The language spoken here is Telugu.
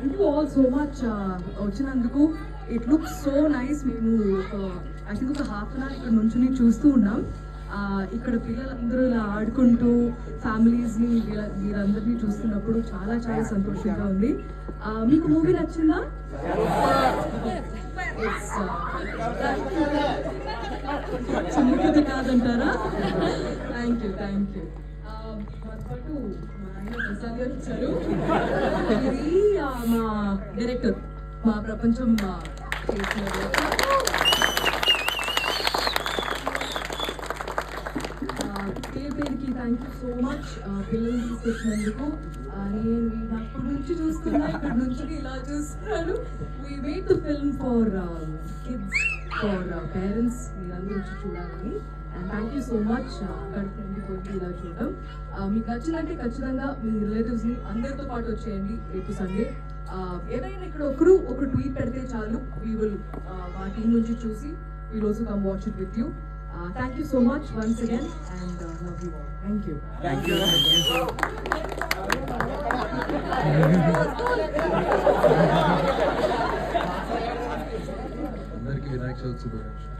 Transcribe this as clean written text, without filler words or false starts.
Thank you all so much వచ్చినందుకు. It looks so nice. మేము ఐ థింక్ ఒక హాఫ్ అన్ అవర్ ఇక్కడ నుంచుని చూస్తూ ఉన్నాం. ఇక్కడ పిల్లలందరూ ఇలా ఆడుకుంటూ ఫ్యామిలీస్ని వీరందరినీ చూస్తున్నప్పుడు చాలా చాలా సంతోషంగా ఉంది. మీకు మూవీ నచ్చిందా? చిన్న కథ కాదంటారా? Thank you. మాతో మా ఆయన ప్రసాద్ గారు వచ్చారు. ఇది మా డైరెక్టర్, మా ప్రపంచం చేసిన పేరుకి థ్యాంక్ యూ సో మచ్. పిల్లల్ని తీసుకొచ్చినందుకు నేను అప్పటి నుంచి చూస్తున్నా, ఇక్కడ నుంచి ఇలా చూస్తున్నాను. We made the film for kids, for parents, మీరందరూ వచ్చి చూడాలని. And thank you so much. అక్కడికి పోయి ఇలా చూడడం మీకు నచ్చిందంటే ఖచ్చితంగా మీ రిలేటివ్స్ని అందరితో పాటు వచ్చేయండి రేపు సండే. ఏదైనా ఇక్కడ ఒక ట్వీట్ పెడితే చాలు, వీ విల్ మా టీం నుంచి చూసి will also come watch it with you. Thank you so much once again and love you all. Thank you. Thank you. అందరికీ వినాయక చవితి శుభాకాంక్షలు.